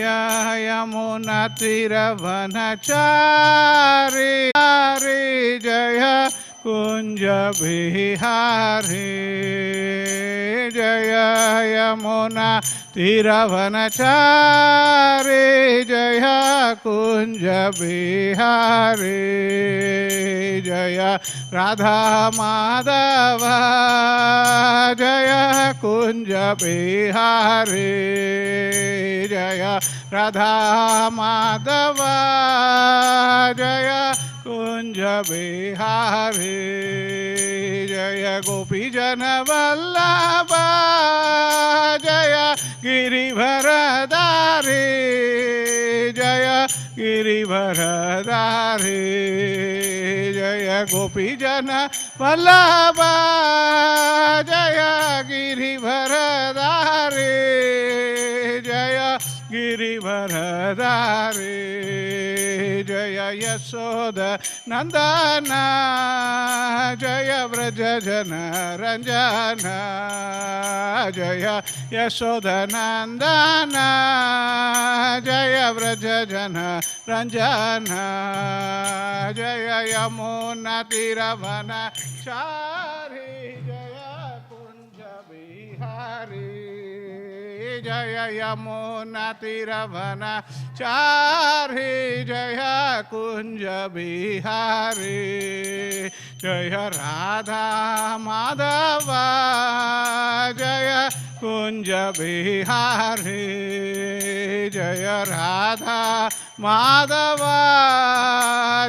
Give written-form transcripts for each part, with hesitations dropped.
Yamuna Tiravanachari Hari Jaya Kunja Bihari Jaya Yamuna Tiravanachari Jaya Kunja Bihari Jaya Radha Madhava Jaya Kunja Bihari Jaya Radha Madhava Jaya Kunja Bihari Jaya Gopi Jana Vallabha Jaya Girivardhari Jaya Girivardhari Jaya Gopi Jana Vallabha Jaya Girivardhari Jaya Girivardhari Jaya Yasoda Nandana Jaya Vraja Jana Ranjana Jaya Yasoda Nandana Jaya Vraja Jana Ranjana Jaya Yamuna Tiravana Shari Jaya Kunja Bihari Jaya Yamuna Tiravana Chari Jaya Kunja Bihari Jaya Radha Madhava Jaya Kunja Bihari Jaya Radha Madhava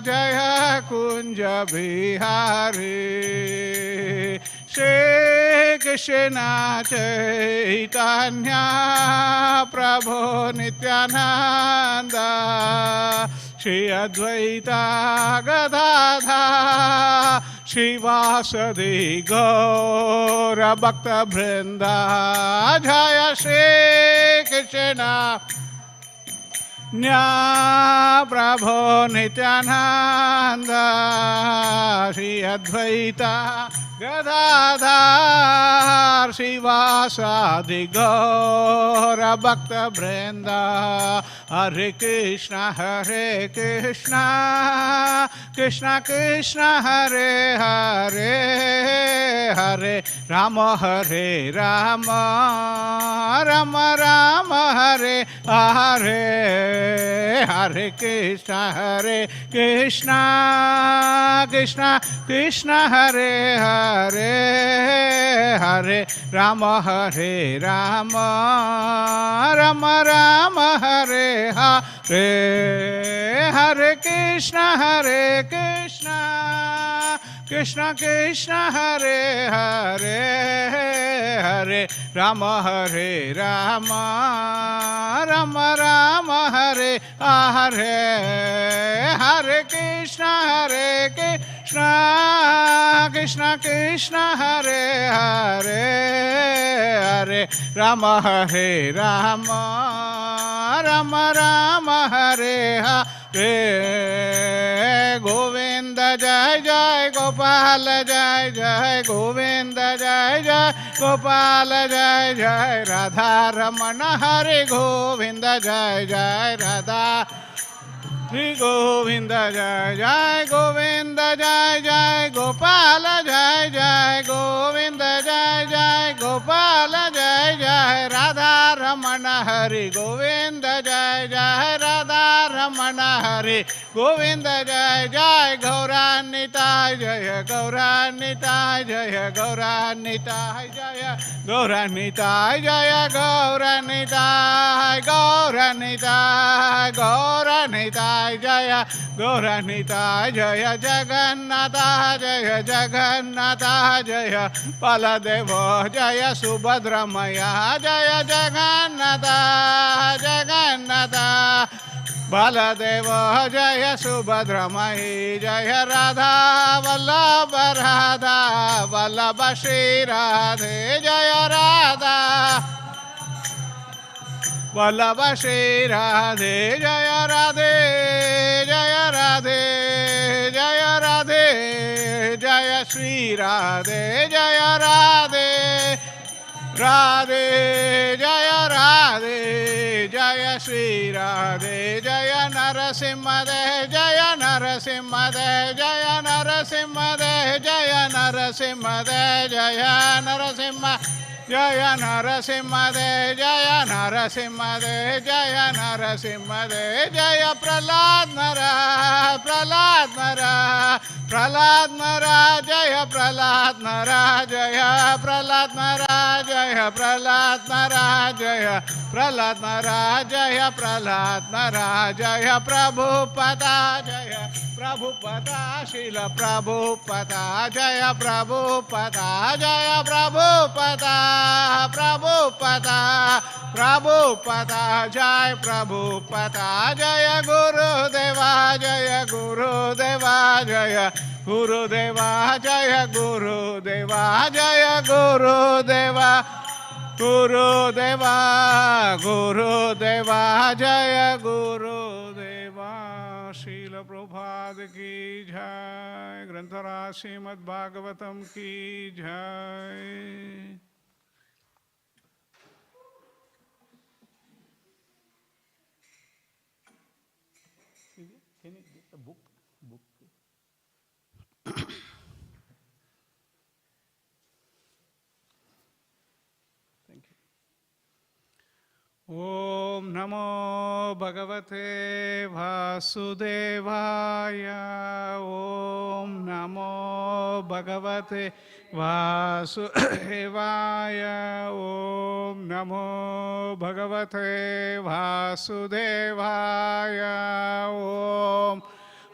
Jaya Kunja Bihari Shri Krishna Chaitanya Prabhu Nityananda Shri Advaita Gadadha Shri Vasadi Gaura Bhakta Vrinda Jaya Shri Krishna Nya Prabhu Nityananda Shri Advaita Gadadhar Shivasadi Gaura Bhakta Vrinda Hare Krishna Krishna Krishna Hare Hare Hare Rama Hare Rama Rama Rama Hare Hare Hare Krishna Krishna Krishna Hare Hare Hare Rama Hare Rama Rama Rama Hare Hare Hare Krishna Krishna Krishna Hare Hare Hare Rama Hare Rama Rama Rama Hare Hare Hare Krishna Krishna Krishna Hare Hare Hare Rama Hare Rama Rama Rama Hare Hare Govinda Jai Jai Gopal Jai Jai Govinda Jai Jai Gopal Jai Jai Radha Ramana Hare Govinda Jai Jai Radha Shri Govinda Jai Jai Govinda Jai Jai Gopal Jai Jai Govinda Jai Jai Gopal Jai Jai Radha Ramana Hari Govinda Jai Jai Radha Ramana Hari Govinda Jai Jai Gauranita Jaya Gauranita Jaya Gauranita Jaya Gauranita Jaya Gauranita Gauranita Gauranita Jaya Gauranita Jaya Jagannatha Jaya Jagannatha Jaya Baladeva Jaya Subhadramaya Jaya Jagannatha Jagannatha Baladeva Jaya Subhadramaya Jaya Radha Vallabha Radha Vallabha Shri Radhe Jaya Radha Vallabha Shri Radhe Jaya Radhe Jaya Radhe Jaya Radhe Jaya Shri Radhe Jaya Radhe Radhe Jaya Radhe Jaya Shri Radhe Jaya Narasimha De Jaya Narasimha De Jaya Narasimha De Jaya Narasimha De Jaya Narasimha Jaya Narasimha De Jaya Narasimha De Jaya Narasimha De Jaya Prahlad Mara Prahlad Mara Prahlad Mara Jaya Prahlad Mara Jaya Prahlad Mara Jaya Prahlad Mara Jaya Prahlad Mara Jaya Prahlad Mara Jaya Prabhupada Jaya Prabhupada Srila Prabhupada Jaya Prabhupada Jaya Prabhupada Prabhupada Prabhupada Jaya Prabhupada Jaya Guru Deva Jaya Guru Deva Jaya Guru Deva Jaya Guru Deva Jaya Guru Deva Guru Deva Guru Deva Jaya Guru Deva Srila Prabhupada ki jai Granthara Śrīmad Bhāgavatam ki jai. Can you get the book? Thank you. Om Namo Bhagavate Vasudevaya. Om Namo Bhagavate Vasudevaya. Om Namo Bhagavate Vasudevaya. Om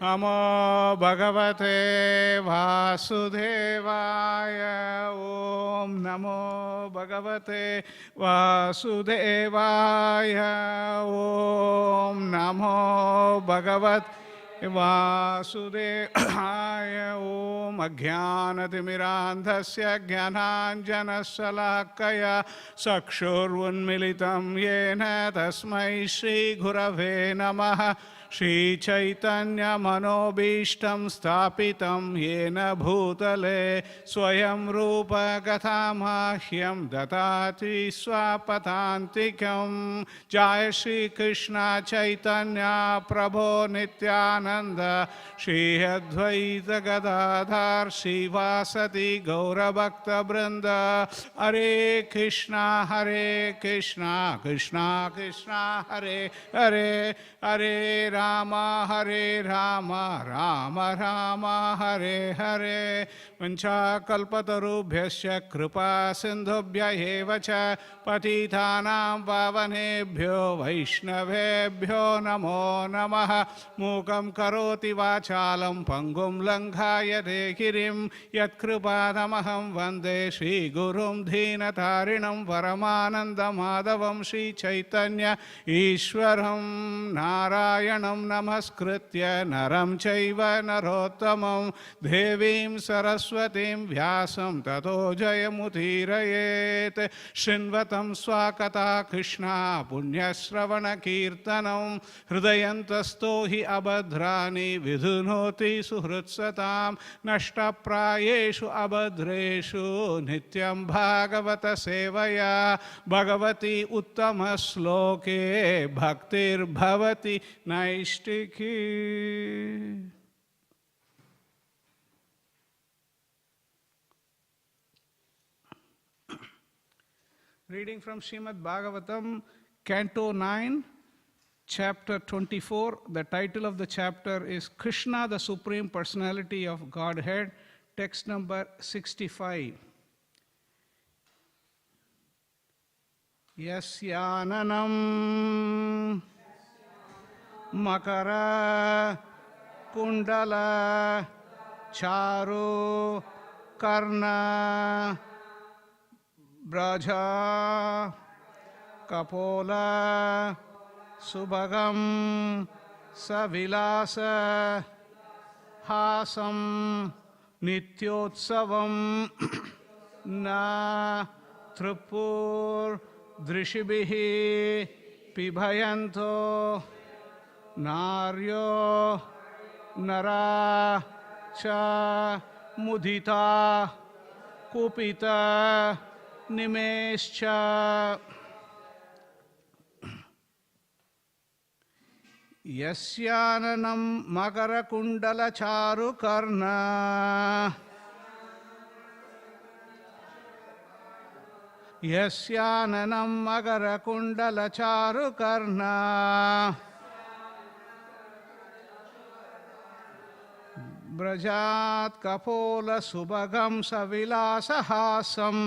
Namo Bhagavate Vasudevaya. Om Namo Bhagavate Vasudevaya. Om Namo Bhagavate Vasudevaya. Om Ajnanatimirandhasya Jnananjanashalakaya Sakshurvunmilitam Yena Tasmai Shri Gurave Namaha. Shri Chaitanya Manobishtam Stapitam Yena Bhutale Swayam Rupa Gathamahyam Datati Swapatantikam. Jai Shri Krishna Chaitanya Prabhu Nityananda Shri Advaita Gadadhar Shivasati Gaura Bhakta Vrinda. Hare Krishna Krishna Krishna Hare Hare Hare Rama Rama Rama Hare Hare. Vancha kalpatarubhyasya kripa sindhubhya eva cha patithanam pavanebhyo vaishnavebhyo namo namaha. Mukam karoti vachalam pangum langhayate girim yat kripadamaham vande Shri Gurum dhinatarinam paramananda madhavam Shri Chaitanya Ishwaram Narayanam namaskritya naram chaiva narottamam devim saraswatim vyasam tato jayamutirayet. Shinvatam swakata Krishna punyasravana kirtanam hridayantasto hi abhadrani vidhunoti suhrutsatam nashtaprayeshu abhadreshu nityam bhagavata sevaya bhagavati uttama sloke bhaktir bhavati naishtiki. Reading from Śrīmad Bhāgavatam, Canto 9, Chapter 24. The title of the chapter is Krishna, the Supreme Personality of Godhead, text number 65. Yasyananam Makara Kundala Charu Karna Braja Kapola Subhagam Savilasa Hasam Nityotsavam Na Tripur Drishibhihi Pibhayanto Naryo Nara Cha Mudita Kupita nimescha. Yasyananam makara kundala charu karna. Yasyananam makara kundala charu karna. Brajat kapola subhagam savilasahasam.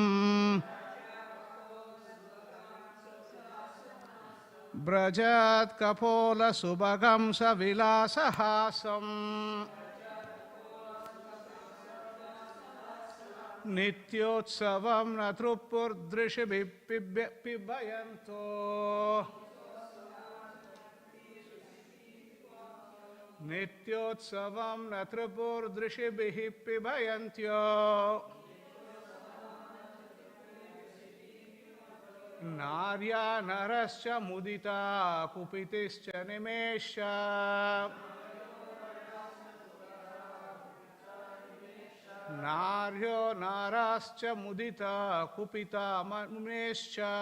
Brajat kapola subhagam savilasahasam. Nityotsavam natrupur drishibhipibhayanto. Nityotsavam natrupur drishibhipibhayantyo. Narya narascha mudita kupitischa nimesha. Naryo narascha mudita kupita nimesha.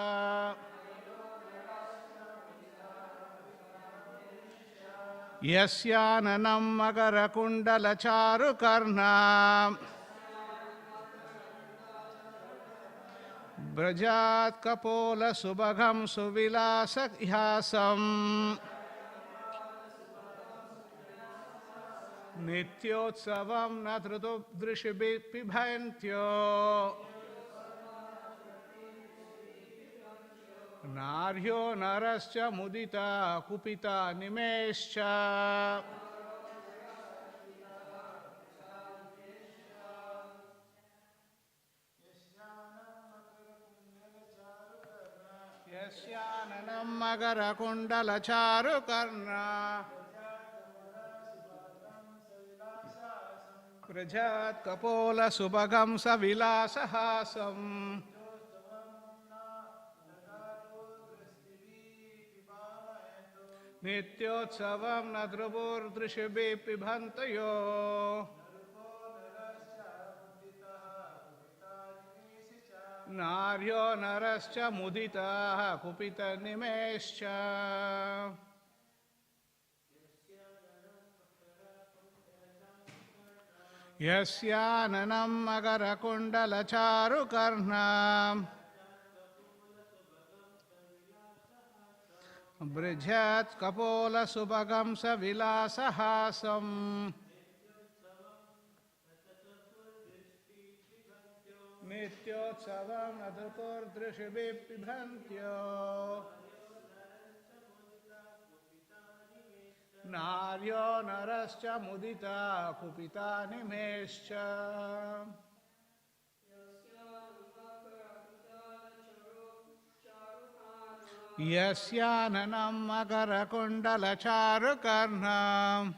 Yasyananam magara kundala charu karna. Brajat kapola subhagam suvilasa ihasam. Nityotsavam natruto drishibhipibhayantyo. Naryo narascha mudita kupita nimescha. Yasyananam magara kundala charu karna. Prajat kapola subhagam savilasahasam. Nityotsavam nadrubur drishibhipibhantayo. Naryo narascha mudita kupita nimescha. Yasyananam magara kundala charu karna. Brijat kapola subhagam savilasahasam. Nityotsavam nadrupur drishibhipibhantyo. Naryo narascha mudita kupita nimescha. Yasyananam magara kundala charu karna.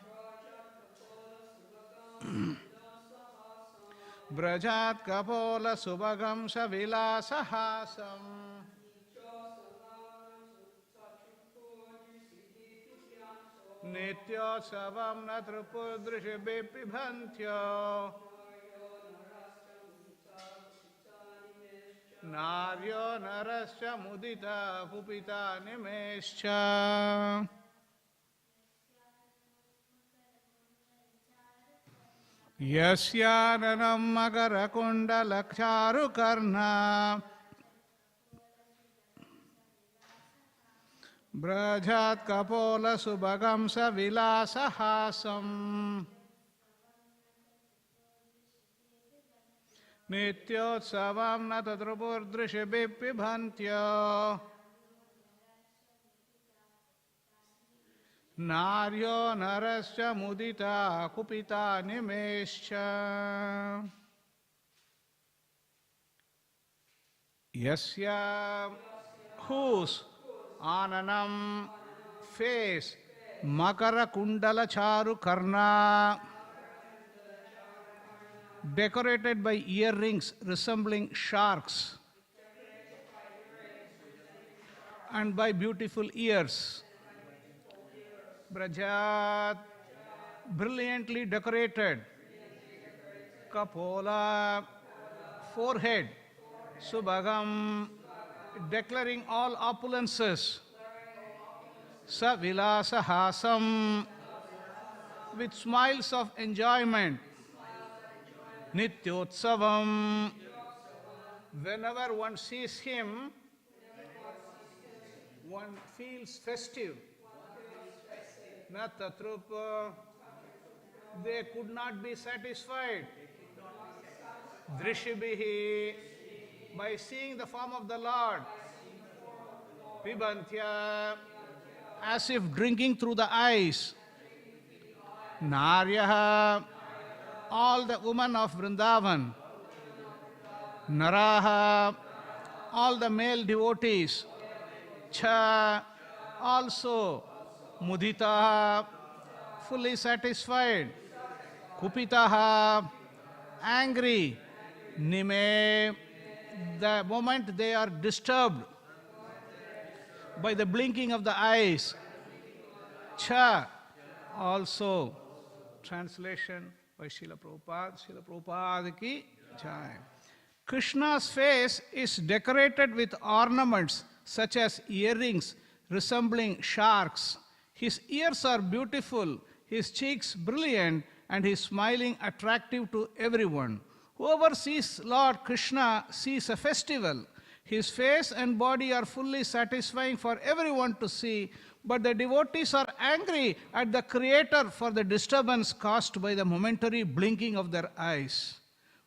Brajat kapola subhagam savilasahasam. Nityotsavam natrupur drishibhipibhantyo. Naryo narascha mudita kupita nimescha. Yasyananam magara kundala charu karna. Brajat kapola subhagam savilasahasam. Nityotsavam natadrupur drishibhipibhantyo. Naryo narascha mudita kupita nimescha. Yasya, whose ananam, face, makara kundala charu karna, decorated by earrings resembling sharks and by beautiful ears. Brajat, brilliantly decorated. Kapola, forehead, Subhagam, declaring all opulences. Savilasahasam, with smiles of enjoyment. Nityotsavam, whenever one sees him, one feels festive. Natatrupa, they could not be satisfied. Drishibihi, by seeing the form of the Lord. Pibantya, as if drinking through the eyes. Naryaha, all the women of Vrindavan. Naraha, all the male devotees. Cha, also. Muditaha, fully satisfied. Kupitaha, angry. Nime, the moment they are disturbed by the blinking of the eyes. Cha, also. Translation by Srila Prabhupada. Srila Prabhupada ki jai. Krishna's face is decorated with ornaments such as earrings resembling sharks. His ears are beautiful, his cheeks brilliant, and his smiling attractive to everyone. Whoever sees Lord Krishna sees a festival. His face and body are fully satisfying for everyone to see, but the devotees are angry at the Creator for the disturbance caused by the momentary blinking of their eyes.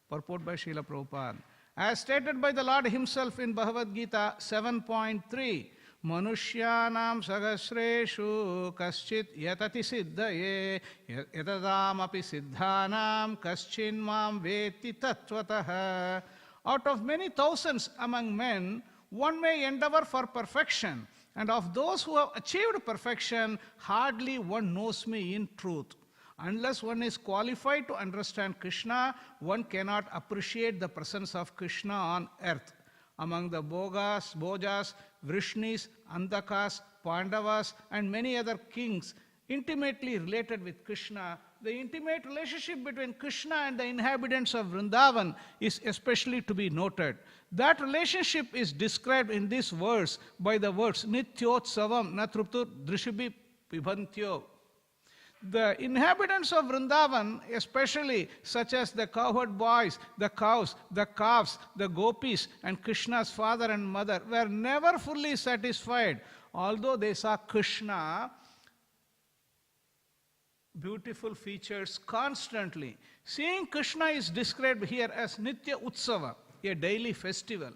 Purport by Srila Prabhupada. As stated by the Lord himself in Bhagavad Gita 7.3, Manushyanam sagasreshu kaschit yatati siddhaye yatadamapi siddhanam kaschin mam veti tattvataha. Out of many thousands among men, one may endeavor for perfection, and of those who have achieved perfection, hardly one knows me in truth. Unless one is qualified to understand Krishna, one cannot appreciate the presence of Krishna on earth. Among the Bhojas, Vrishnis, Andakas, Pandavas, and many other kings intimately related with Krishna, the intimate relationship between Krishna and the inhabitants of Vrindavan is especially to be noted. That relationship is described in this verse by the words Nityotsavam Natruptur Drishibhi Pibantyo. The inhabitants of Vrindavan, especially such as the cowherd boys, the cows, the calves, the gopis, and Krishna's father and mother, were never fully satisfied, although they saw Krishna beautiful features constantly. Seeing Krishna is described here as Nitya Utsava, a daily festival.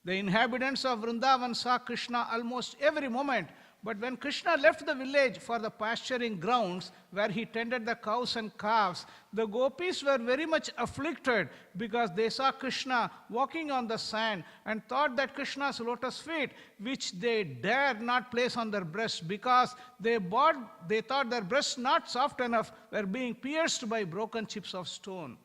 The inhabitants of Vrindavan saw Krishna almost every moment, but when Krishna left the village for the pasturing grounds where he tended the cows and calves, the gopis were very much afflicted because they saw Krishna walking on the sand and thought that Krishna's lotus feet, which they dared not place on their breasts because they thought their breasts not soft enough, were being pierced by broken chips of stone.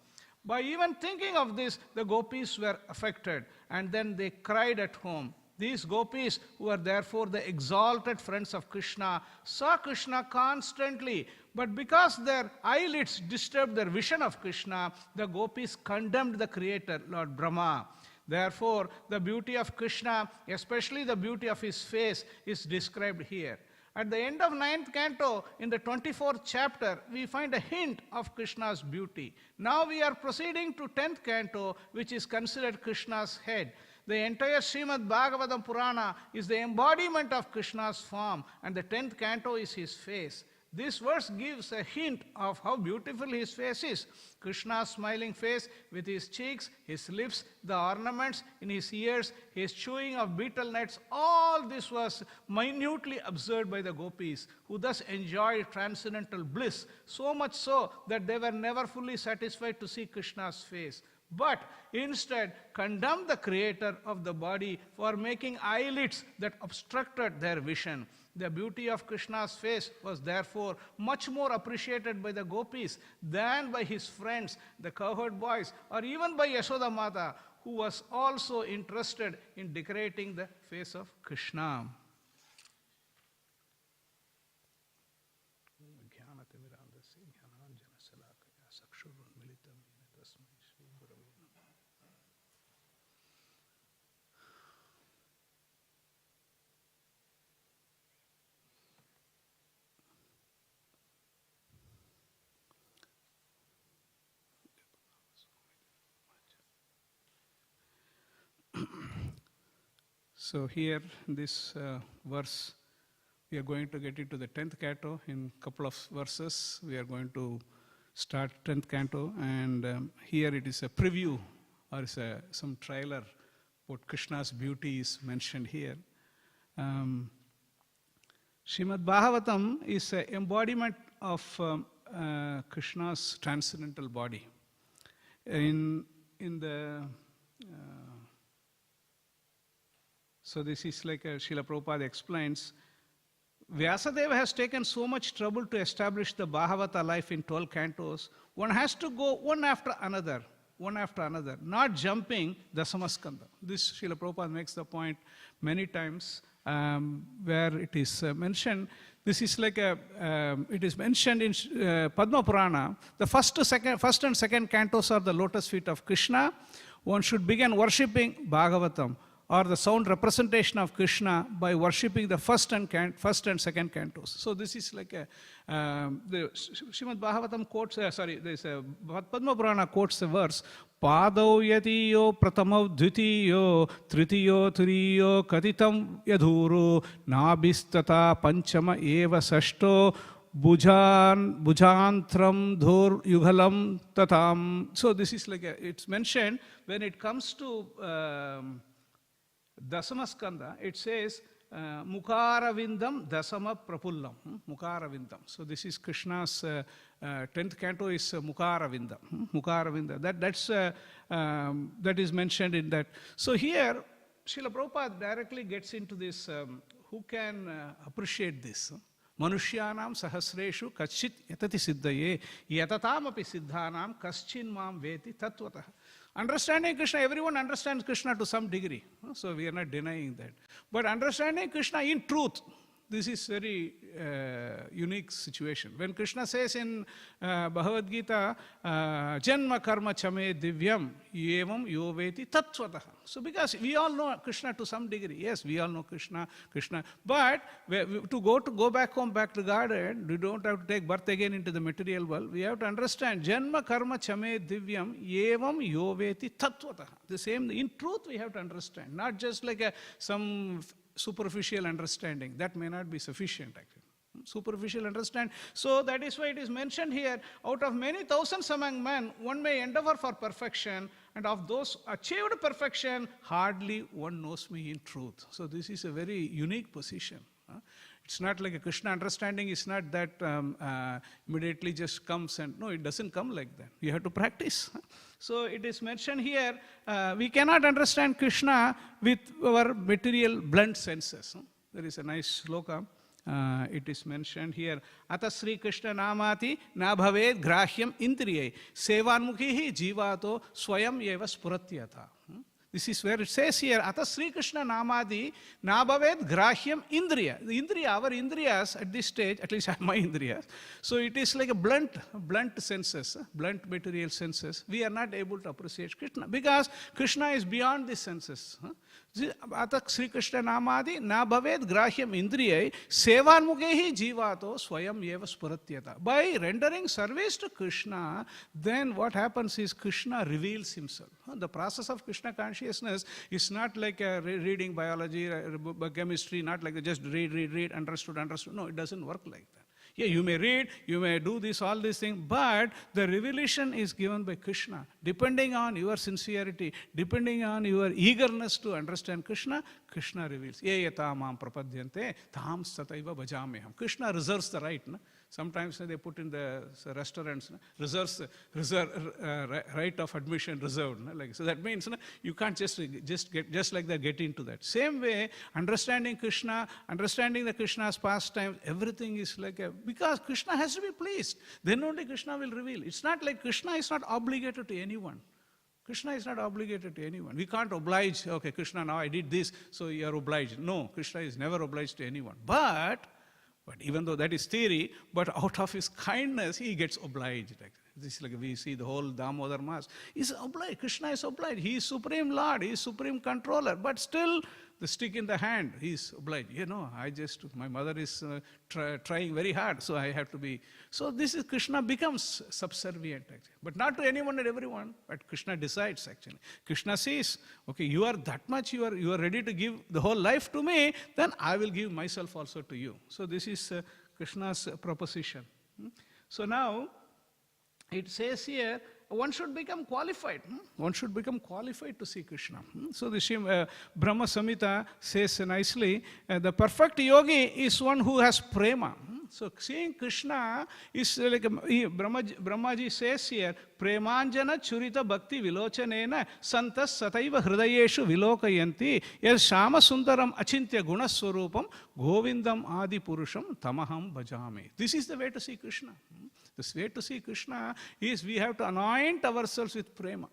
By even thinking of this, the gopis were affected, and then they cried at home. These gopis, who were therefore the exalted friends of Krishna, saw Krishna constantly, but because their eyelids disturbed their vision of Krishna, the gopis condemned the Creator, Lord Brahma. Therefore, the beauty of Krishna, especially the beauty of his face, is described here. At the end of 9th canto, in the 24th chapter, we find a hint of Krishna's beauty. Now we are proceeding to 10th canto, which is considered Krishna's head. The entire Śrīmad Bhāgavatam Purana is the embodiment of Krishna's form, and the 10th canto is his face. This verse gives a hint of how beautiful his face is. Krishna's smiling face with his cheeks, his lips, the ornaments in his ears, his chewing of betel nuts, all this was minutely observed by the gopis, who thus enjoyed transcendental bliss, so much so that they were never fully satisfied to see Krishna's face, but instead condemned the Creator of the body for making eyelids that obstructed their vision. The beauty of Krishna's face was therefore much more appreciated by the gopis than by his friends, the cowherd boys, or even by Yashoda Mata, who was also interested in decorating the face of Krishna. So here, in this verse, we are going to get into the 10th canto. In a couple of verses, we are going to start 10th canto. And here it is a preview, or is some trailer. What Krishna's beauty is mentioned here. Śrīmad Bhāgavatam is an embodiment of Krishna's transcendental body. So this is like Srila Prabhupada explains, Vyasadeva has taken so much trouble to establish the Bhagavata life in 12 cantos. One has to go one after another, not jumping Dasamaskanda. This Srila Prabhupada makes the point many times where it is mentioned. This is like it is mentioned in Padma Purana. The first and second cantos are the lotus feet of Krishna. One should begin worshipping Bhagavatam, or the sound representation of Krishna, by worshipping the first and second cantos. So this is like the Śrīmad Bhāgavatam quotes, Padma Purana quotes the verse, Padau yatiyo pratamav dvitiyo tritiyo turiyo katitam yadhuru nabhistata panchama eva sashto bhujantram dhur yugalam tatam. So this is like it's mentioned when it comes to Dasamaskanda, it says Mukaravindam Dasama Prapullam. Mukaravindam. So this is Krishna's 10th canto is Mukaravindam. Mukaravinda. That is mentioned in that. So here, Srila Prabhupada directly gets into this. Who can appreciate this? Manushyanam sahasreshu kachit yatati siddhaye yatatam api siddhanam kaschin mam veti tatvatah. Understanding Krishna, everyone understands Krishna to some degree. So we are not denying that. But understanding Krishna in truth, this is very unique situation. When Krishna says in Bhagavad Gita, Janma karma chame divyam yevam yoveti tattvataha. So because we all know Krishna to some degree. Yes, we all know Krishna. But to go back home, back to garden, we don't have to take birth again into the material world. We have to understand Janma karma chame divyam yevam yoveti tattvataha. The same, in truth we have to understand. Not just like some superficial understanding. That may not be sufficient actually. Superficial understand. So that is why it is mentioned here, out of many thousands among men, one may endeavor for perfection, and of those achieved perfection, hardly one knows me in truth. So this is a very unique position. It's not like a Krishna understanding is not that immediately just comes and, no, it doesn't come like that. You have to practice. So it is mentioned here, we cannot understand Krishna with our material blunt senses. There is a nice sloka. It is mentioned here, Ata Sri Krishna Namati na bhaved grahyam indriyai sevanmukhihi jivato swayam eva spuratyata. This is where it says here, Ata Sri Krishna Namadi na bhaved grahyam indriya. The indriya, our indriyas at this stage, at least my indriyas. So it is like a blunt senses, blunt material senses. We are not able to appreciate Krishna because Krishna is beyond the senses. Ata Sri Krishna Namadi na bhaved grahyam indriyai sevanmukhehi jivato swayam eva spuratyata. By rendering service to Krishna, then what happens is Krishna reveals himself. The process of Krishna consciousness is not like reading biology, chemistry, not like just read, understood. No, it doesn't work like that. Yeah, you may read, you may do this, all these things, but the revelation is given by Krishna. Depending on your sincerity, depending on your eagerness to understand Krishna, Krishna reveals. Ye yata mam prapadyante tam sataiva bhajameham. Krishna reserves the right. No? Sometimes they put in the restaurants, right of admission reserved. Like, so that means you can't just like that get into that. Same way, understanding Krishna, understanding the Krishna's pastimes, everything is like because Krishna has to be pleased. Then only Krishna will reveal. It's not like Krishna is not obligated to anyone. Krishna is not obligated to anyone. We can't oblige, okay, Krishna, now I did this, so you are obliged. No, Krishna is never obliged to anyone. But even though that is theory, but out of his kindness, he gets obliged. This is like we see the whole Damodar Mass. He's obliged. Krishna is obliged. He is Supreme Lord. He is Supreme Controller. But still, the stick in the hand, he's obliged. My mother is trying very hard, so I have to be. So this is Krishna becomes subservient actually. But not to anyone and everyone, but Krishna decides actually. Krishna says, okay, you are that much, you are ready to give the whole life to me, then I will give myself also to you. So this is Krishna's proposition. So now, it says here, one should become qualified. One should become qualified to see Krishna. So the Brahma Samhita says nicely, the perfect yogi is one who has prema. So seeing Krishna is like, Brahmaji says here, premanjana churita bhakti vilochanena santas sataiva hridayeshu vilokayanti yas shama sundaram achintya gunaswarupam govindam adi purusham tamaham bhajami. This is the way to see Krishna. The way to see Krishna is we have to anoint ourselves with prema.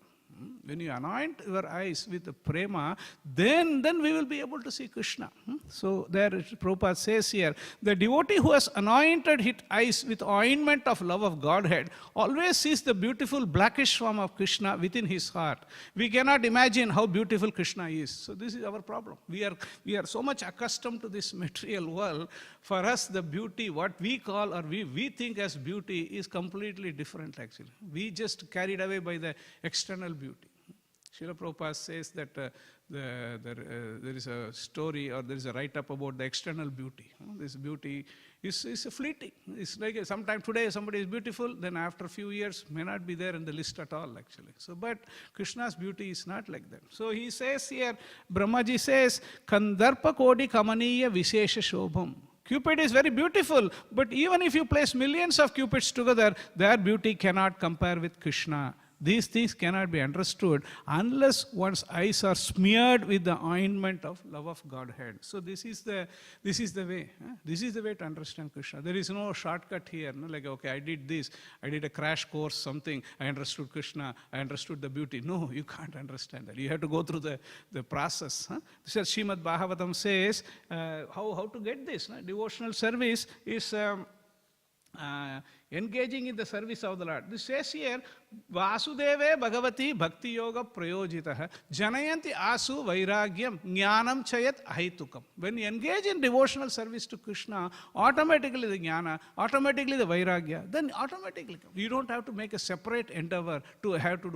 When you anoint your eyes with the prema, then we will be able to see Krishna. So there Prabhupada says here, the devotee who has anointed his eyes with ointment of love of Godhead always sees the beautiful blackish form of Krishna within his heart. We cannot imagine how beautiful Krishna is. So this is our problem. We are so much accustomed to this material world. For us, the beauty, what we call or we think as beauty is completely different actually. We just carried away by the external beauty. Srila Prabhupada says that there is a story or there is a write-up about the external beauty. This beauty is fleeting. It's like sometime today somebody is beautiful, then after a few years may not be there in the list at all actually. So, but Krishna's beauty is not like that. So he says here, Brahmaji says, Kandarpa Kodi Kamaniya Vishesha Shobham. Cupid is very beautiful, but even if you place millions of cupids together, their beauty cannot compare with Krishna. These things cannot be understood unless one's eyes are smeared with the ointment of love of Godhead. So this is the way. This is the way to understand Krishna. There is no shortcut here. No? Like, okay, I did this. I did a crash course, something. I understood Krishna. I understood the beauty. No, you can't understand that. You have to go through the process. This is Śrīmad Bhāgavatam says, how to get this. Devotional service is engaging in the service of the Lord. This says here, Vasudeve Bhagavati Bhakti Yoga Prayojitaha Janayanti Asu Vairagyam Jnanam Chayat Ahaitukam. When you engage in devotional service to Krishna, automatically the jnana, automatically the vairagya, then automatically come. You don't have to make a separate endeavor to I have to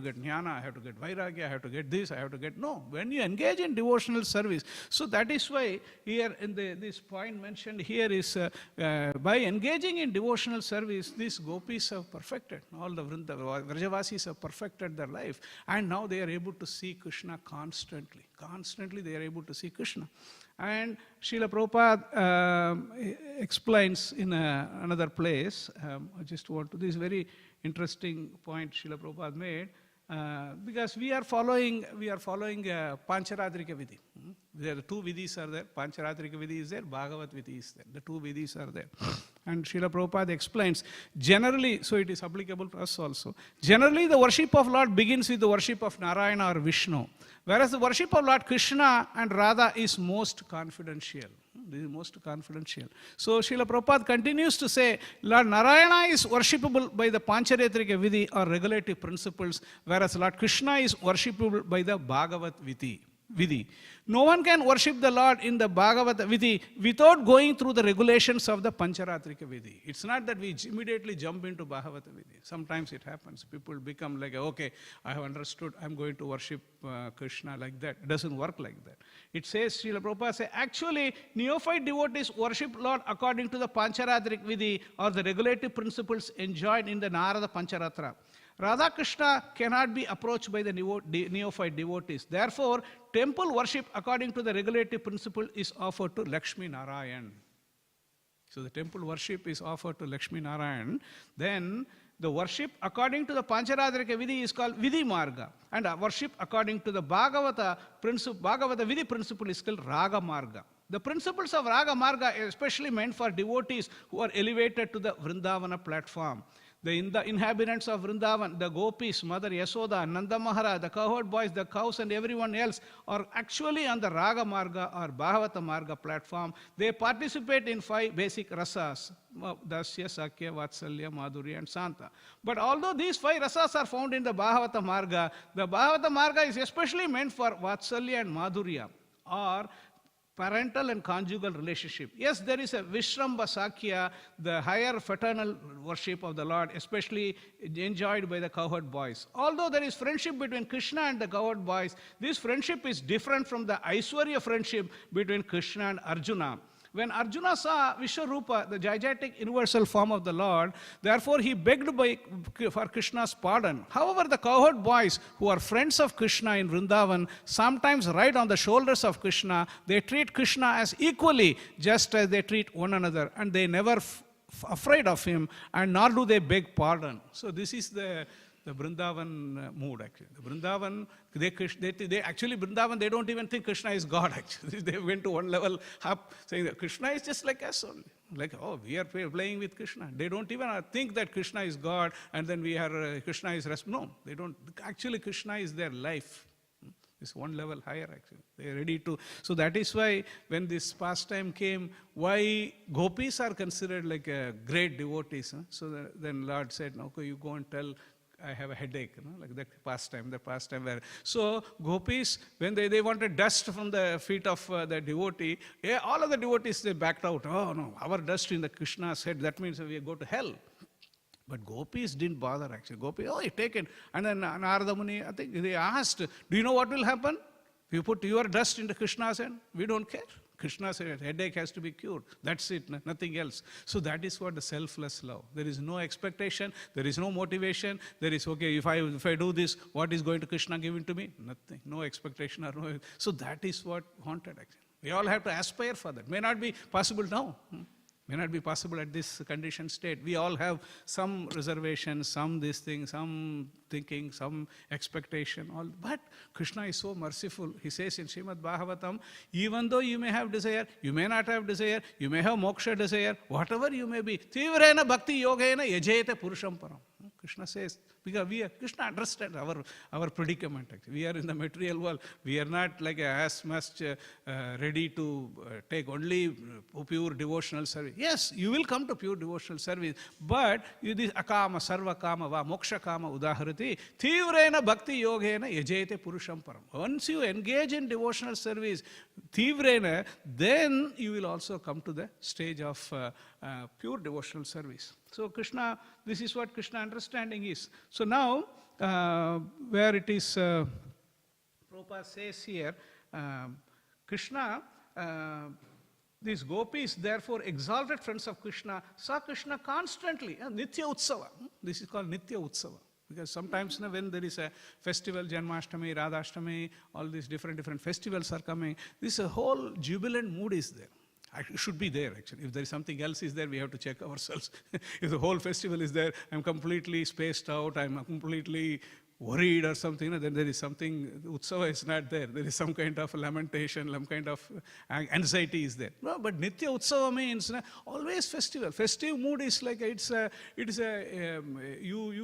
get jnana, I have to get vairagya, I have to get this, I have to get... No, when you engage in devotional service. So that is why here in this point mentioned here is by engaging in devotional service, these gopis have perfected. All the Vrajavasis have perfected their life. And now they are able to see Krishna constantly. Constantly they are able to see Krishna. And Srila Prabhupada explains in another place, I just want to, this very interesting point Srila Prabhupada made, because we are following Pancharatrika Vidhi. There are two Vidhis are there. Pancharatrika Vidhi is there, Bhagavat Vidhi is there. The two Vidhis are there. And Srila Prabhupada explains, generally, so it is applicable to us also, generally the worship of Lord begins with the worship of Narayana or Vishnu, whereas the worship of Lord Krishna and Radha is most confidential. This is most confidential. So Srila Prabhupada continues to say, Lord Narayana is worshipable by the Pancharatrika Vidhi or regulative principles, whereas Lord Krishna is worshipable by the Bhagavat Vidhi. No one can worship the Lord in the Bhagavata Vidhi without going through the regulations of the Pancharatrika Vidhi. It's not that we immediately jump into Bhagavata Vidhi. Sometimes it happens. People become like, okay, I have understood, I'm going to worship Krishna like that. It doesn't work like that. It says, Srila Prabhupada says, actually, neophyte devotees worship Lord according to the Pancharatrika Vidhi or the regulative principles enjoined in the Narada Pancharatra. Radha Krishna cannot be approached by the neophyte devotees. Therefore, temple worship according to the regulative principle is offered to Lakshmi Narayan. So the temple worship is offered to Lakshmi Narayan. Then the worship according to the Pancharatrika Vidhi is called Vidhi Marga. And worship according to the Bhagavata Vidhi principle is called Raga Marga. The principles of Raga Marga are especially meant for devotees who are elevated to the Vrindavana platform. The inhabitants of Vrindavan, the gopis, Mother Yasoda, Nanda Mahara, the cowherd boys, the cows and everyone else are actually on the Raga Marga or Bhagavata Marga platform. They participate in 5 basic rasas, Dasya, Sakya, Vatsalya, Madhurya and Santa. But although these 5 rasas are found in the Bhagavata Marga is especially meant for Vatsalya and Madhurya. or parental and conjugal relationship. Yes, there is a Vishramba Sakya, the higher fraternal worship of the Lord, especially enjoyed by the cowherd boys. Although there is friendship between Krishna and the cowherd boys, this friendship is different from the Aishwarya friendship between Krishna and Arjuna. When Arjuna saw Vishwarupa, the gigantic universal form of the Lord, therefore he begged for Krishna's pardon. However, the cowherd boys, who are friends of Krishna in Vrindavan, sometimes ride on the shoulders of Krishna. They treat Krishna as equally, just as they treat one another, and they never afraid of him, and nor do they beg pardon. So this is the Vrindavan mood, actually. The Vrindavan, they actually, Vrindavan, they don't even think Krishna is God, actually. They went to one level up, saying that Krishna is just like us only. Like, oh, we are playing with Krishna. They don't even think that Krishna is God, and then we are, Krishna is, no, they don't. Actually, Krishna is their life. It's one level higher, actually. They are ready to. So that is why when this pastime came, why gopis are considered like great devotees. Huh? So then Lord said, okay, you go and tell, I have a headache, like that pastime where. So gopis, when they wanted dust from the feet of the devotee, all of the devotees, they backed out. Oh no, our dust in the Krishna's head, that means we go to hell. But gopis didn't bother, actually. Gopis, oh, you take it. And then Narada Muni, I think they asked, do you know what will happen? If you put your dust into Krishna's hand, we don't care. Krishna said headache has to be cured. That's it, nothing else. So that is what the selfless love. There is no expectation, there is no motivation. There is, okay, if I do this, what is going to Krishna giving to me? Nothing. No expectation or no. So that is what haunted, actually. We all have to aspire for that. May not be possible now. May not be possible at this conditioned state. We all have some reservations, some this thing, some thinking, some expectation. All. But Krishna is so merciful. He says in Śrīmad Bhāgavatam, even though you may have desire, you may not have desire, you may have moksha desire, whatever you may be, tivrena bhakti yogena yajayate purusham param. Krishna says, because Krishna understands our predicament. Actually. We are in the material world. We are not like as much ready to take only pure devotional service. Yes, you will come to pure devotional service, but this akama, sarva kama, va moksha kama udaharati, tivrena bhakti yogena yajayate purusham param. Once you engage in devotional service, tivrena, then you will also come to the stage of pure devotional service. So Krishna, this is what Krishna understanding is. So now, where it is, Prabhupada says here, Krishna, these gopis, therefore exalted friends of Krishna, saw Krishna constantly, Nitya Utsava. This is called Nitya Utsava. Because sometimes when there is a festival, Janmashtami, Radhashtami, all these different festivals are coming, this whole jubilant mood is there. It should be there, actually. If there is something else is there, we have to check ourselves. If the whole festival is there, I'm completely spaced out, I'm completely worried or something, then there is something, Utsava is not there. There is some kind of lamentation, some kind of anxiety is there. No, but Nitya Utsava means always festival. Festive mood is like, you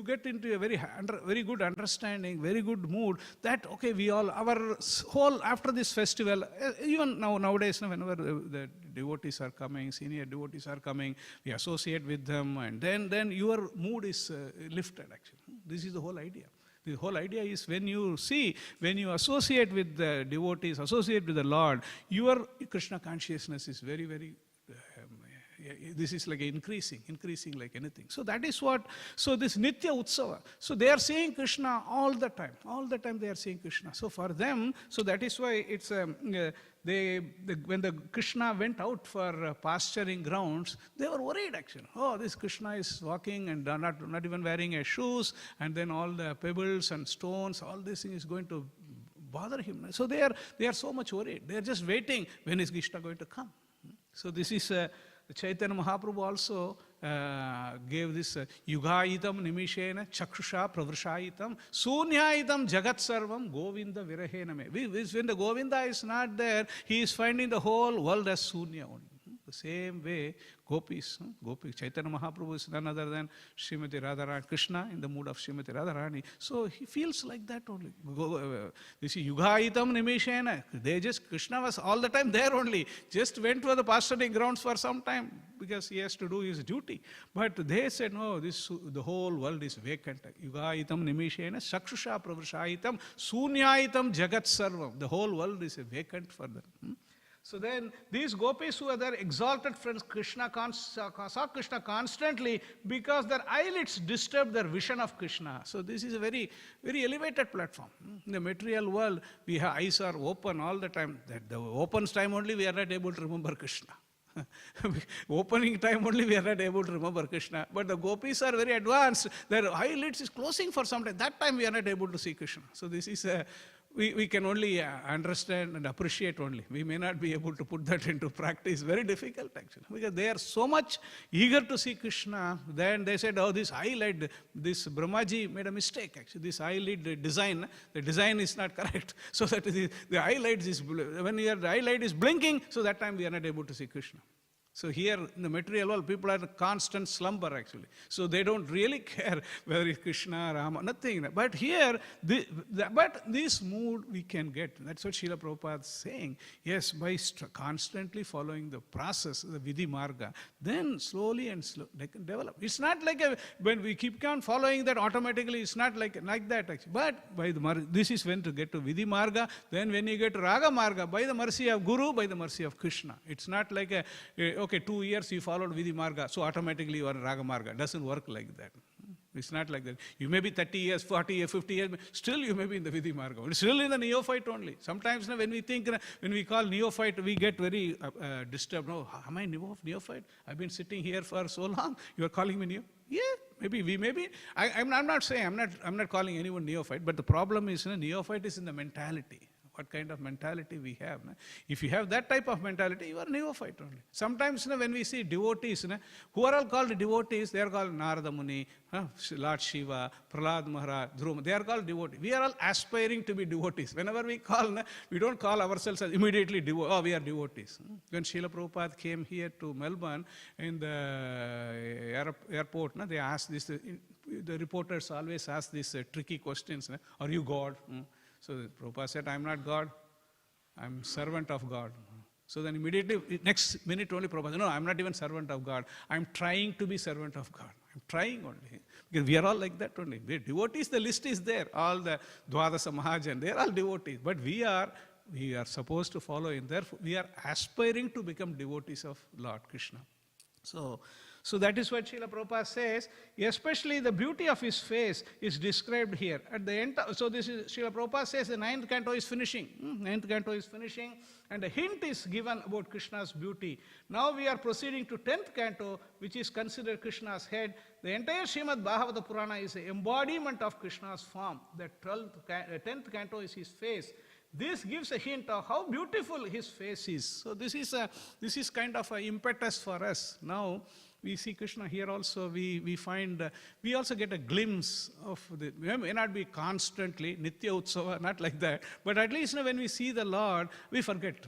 get into a very good understanding, very good mood that, okay, we all, our whole, after this festival, even nowadays, whenever the devotees are coming, senior devotees are coming, we associate with them, and then your mood is lifted, actually. This is the whole idea. The whole idea is when you associate with the devotees, associate with the Lord, your Krishna consciousness is very, very, this is like increasing like anything. So that is what, so this Nitya Utsava. So they are seeing Krishna all the time they are seeing Krishna. So for them, so that is why it's, when the Krishna went out for pasturing grounds, they were worried actually. Oh, this Krishna is walking and not even wearing shoes, and then all the pebbles and stones, all this thing is going to bother him. So they are so much worried. They are just waiting, when is Krishna going to come? So this is Chaitanya Mahaprabhu also gave this Yugaitam Nimishena Chakshusha Pravrshaitam Sunyaitam Jagat Sarvam Govinda Virahena Me. When the Govinda is not there, he is finding the whole world as Sunya only. The The same way, gopis, Chaitanya Mahaprabhu is none other than Srimati Radharani, Krishna in the mood of Srimati Radharani. So he feels like that only. This is Yugaitam Nimishena. Krishna was all the time there only. Just went to the pasturing grounds for some time because he has to do his duty. But they said, no, the whole world is vacant. Yugaitam Nimishena, Sakshusha Pravashaitam, Sunyaitam Jagat Sarvam. The whole world is vacant for them. So then these gopis who are their exalted friends, saw Krishna constantly because their eyelids disturbed their vision of Krishna. So this is a very, very elevated platform. In the material world, we have eyes are open all the time. That the open time only we are not able to remember Krishna. Opening time only we are not able to remember Krishna. But the gopis are very advanced. Their eyelids is closing for some time. That time we are not able to see Krishna. So this is we can only understand and appreciate only. We may not be able to put that into practice. Very difficult actually. Because they are so much eager to see Krishna. Then they said, oh, this eyelid, this Brahmaji made a mistake actually. This eyelid design, the design is not correct. So that the eyelid is, when the eyelid is blinking, so that time we are not able to see Krishna. So here in the material world, people are in constant slumber actually. So they don't really care whether it's Krishna, Rama, nothing. But here, but this mood we can get. That's what Srila Prabhupada is saying. Yes, by constantly following the process, the Vidhi Marga, then slowly and slowly they can develop. It's not like when we keep on following that automatically, it's not like that actually. But by this is when to get to Vidhi Marga. Then when you get to Raga Marga, by the mercy of Guru, by the mercy of Krishna. It's not like okay, 2 years you followed Vidhi Marga, so automatically you are Raga Marga. It doesn't work like that. It's not like that. You may be 30 years, 40 years, 50 years, still you may be in the Vidhi Marga. It's still in the neophyte only. Sometimes when we call neophyte, we get very disturbed. Oh, am I neophyte? I've been sitting here for so long. You are calling me neophyte? Yeah, maybe we may be. I'm not saying, I'm not calling anyone neophyte, but the problem is neophyte is in the mentality. What kind of mentality we have. If you have that type of mentality, you are neophyte only. Sometimes when we see devotees, who are all called devotees, they are called Narada Muni, Lord Shiva, Prahlad Maharaj, Dhruva, they are called devotees. We are all aspiring to be devotees. Whenever we call, we don't call ourselves as immediately devotees. Oh, we are devotees. When Srila Prabhupada came here to Melbourne, in the airport, they asked this, the reporters always ask these tricky questions. Are you God? So Prabhupada said, I'm not God, I'm servant of God. So then immediately, next minute only Prabhupada said, no, I'm not even servant of God. I'm trying to be servant of God. I'm trying only. Because we are all like that only. We're devotees, the list is there. All the Dwadasa Mahajan, they're all devotees. But we are supposed to follow in. Therefore, we are aspiring to become devotees of Lord Krishna. So that is what Srila Prabhupada says, especially the beauty of his face is described here. At the end, so this is, Srila Prabhupada says the 9th canto is finishing. 9th canto is finishing, and a hint is given about Krishna's beauty. Now we are proceeding to 10th canto, which is considered Krishna's head. The entire Śrīmad Bhāgavatam Purana is an embodiment of Krishna's form. The 10th canto is his face. This gives a hint of how beautiful his face is. So this is kind of an impetus for us. Now, we see Krishna here also, we find, we also get a glimpse of the, it may not be constantly, Nitya Utsava, not like that, but at least when we see the Lord, we forget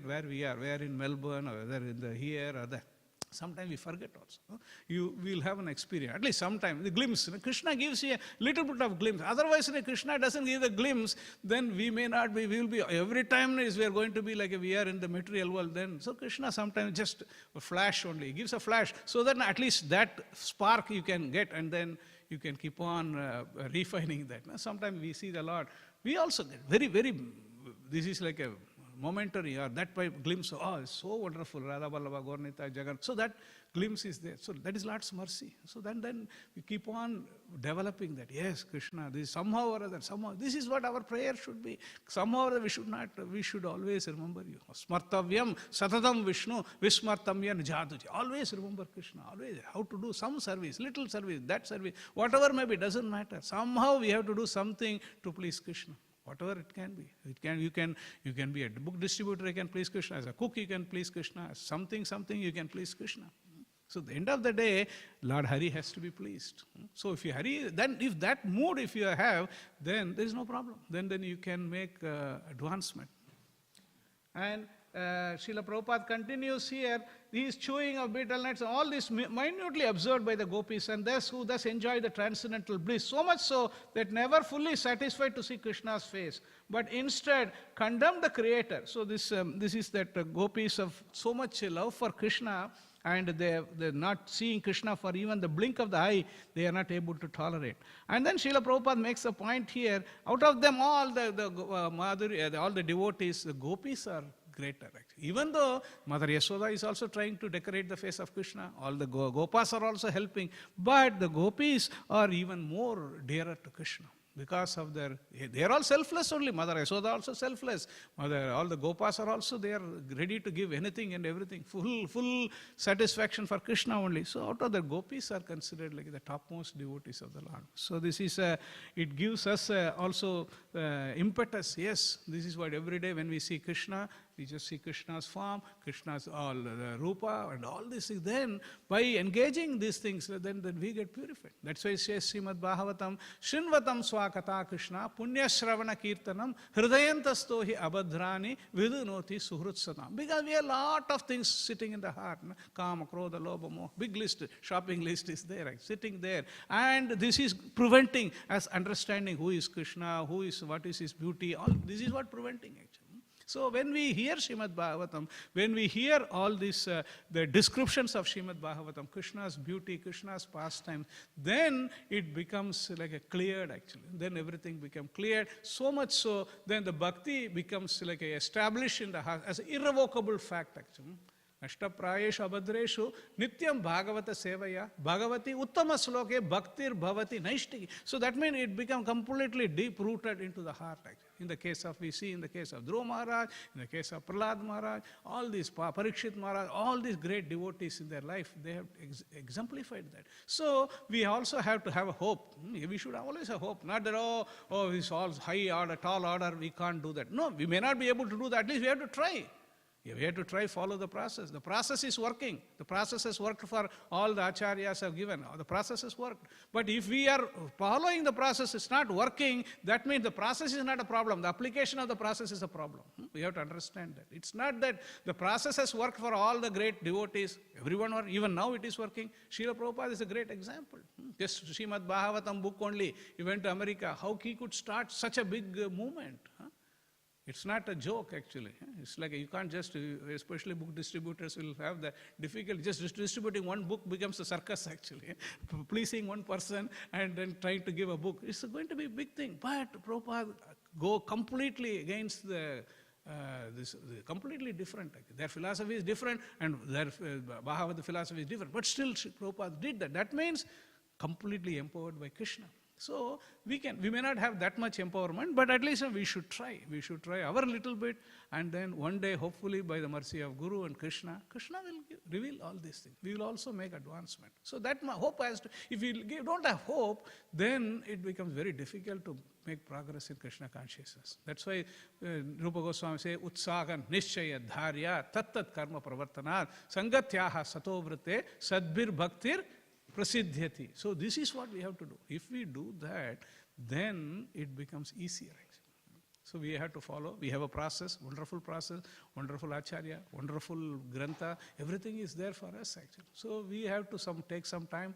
where we are in Melbourne, or whether in the here or there. Sometimes we forget also. You will have an experience, at least sometimes, the glimpse. Krishna gives you a little bit of glimpse. Otherwise, Krishna doesn't give a glimpse, then we may not be, we will be, every time we are going to be like we are in the material world then. So Krishna sometimes just a flash only, he gives a flash, so that at least that spark you can get, and then you can keep on refining that. Sometimes we see the Lord. We also get very, this is like a momentary, or that glimpse of, oh, it's so wonderful, Radha Vallabha, Gaurnita, Jagan. So that glimpse is there. So that is Lord's mercy. So then we keep on developing that. Yes, Krishna, this somehow or other, this is what our prayer should be. Somehow or other we should always remember you. Smartavyam, Satatam Vishnu, Vismartamya Nijatuji. Always remember Krishna, always. How to do some service, little service, that service, whatever may be, doesn't matter. Somehow we have to do something to please Krishna. Whatever it can be. You can be a book distributor, you can please Krishna. As a cook, you can please Krishna. As something, you can please Krishna. So at the end of the day, Lord Hare has to be pleased. So if you Hare, then if that mood if you have, then there is no problem. Then you can make advancement. And Srila Prabhupada continues here, he is chewing of betel nuts, all this minutely observed by the gopis, and who thus enjoy the transcendental bliss, so much so that never fully satisfied to see Krishna's face, but instead condemn the Creator. So this is that gopis of so much love for Krishna, and they're not seeing Krishna for even the blink of the eye, they are not able to tolerate. And then Srila Prabhupada makes a point here, out of them all, all the devotees, the gopis are greater actually. Even though Mother Yashoda is also trying to decorate the face of Krishna, all the gopas are also helping, but the gopis are even more dearer to Krishna. Because of they are all selfless only. Mother Yashoda also selfless. All the gopas are also, they are ready to give anything and everything. Full satisfaction for Krishna only. So out of the gopis are considered like the topmost devotees of the Lord. So this is, it gives us also impetus. Yes, this is what every day when we see Krishna, we just see Krishna's form, Krishna's all the rupa and all these things. Then by engaging these things, then we get purified. That's why it says Śrīmad Bhāgavatam, Shrinvatam swakata Krishna, punya shravana kirtanam, hridayantastohi abhadrani, vidunoti suhrutsanam. Because we have a lot of things sitting in the heart. Kama, krodha, lobha, moha. Big list, shopping list is there, sitting there. And this is preventing us understanding who is Krishna, what is his beauty. All this is what preventing actually. So when we hear Śrīmad Bhāgavatam, when we hear all these, the descriptions of Śrīmad Bhāgavatam, Krishna's beauty, Krishna's pastime, then it becomes like a cleared actually. Then everything becomes cleared. So much so, then the bhakti becomes like established in the heart as an irrevocable fact actually. Ashtaprayeshu abhadreshu nityam bhagavata sevaya bhagavati uttama sloke bhaktir bhavati naishtiki. So that means it becomes completely deep rooted into the heart actually. In the case of, we see in the case of Dhruva Maharaj, in the case of Prahlad Maharaj, all these Parikshit Maharaj, all these great devotees in their life, they have exemplified that. So we also have to have a hope. We should always have hope. Not that, oh, it's all high order, tall order, we can't do that. No, we may not be able to do that. At least we have to try. We have to try follow the process. The process is working. The process has worked for all the acharyas have given. The process has worked. But if we are following the process, it's not working, that means the process is not a problem. The application of the process is a problem. We have to understand that. It's not that the process has worked for all the great devotees. Everyone, or even now it is working. Srila Prabhupada is a great example. Just Śrīmad Bhāgavatam book only. He went to America. How he could start such a big movement? It's not a joke actually. It's like you can't just, especially book distributors will have the difficulty. Just distributing one book becomes a circus actually. Pleasing one person and then trying to give a book. It's going to be a big thing. But Prabhupada go completely against completely different. Their philosophy is different and their Bhagavad philosophy is different. But still Prabhupada did that. That means completely empowered by Krishna. So we may not have that much empowerment, but at least we should try. We should try our little bit, and then one day, hopefully, by the mercy of Guru and Krishna will reveal all these things. We will also make advancement. So that hope has to. If we don't have hope, then it becomes very difficult to make progress in Krishna consciousness. That's why Rupa Goswami says, Utsagan Nishchaya Dharya Tattat Karma Pravartanat Sangatyaha Satovvrate Sadbir Bhaktir Prasiddhyati. So this is what we have to do. If we do that, then it becomes easier actually. So we have to follow. We have a process, wonderful acharya, wonderful grantha. Everything is there for us actually. So we have to take some time.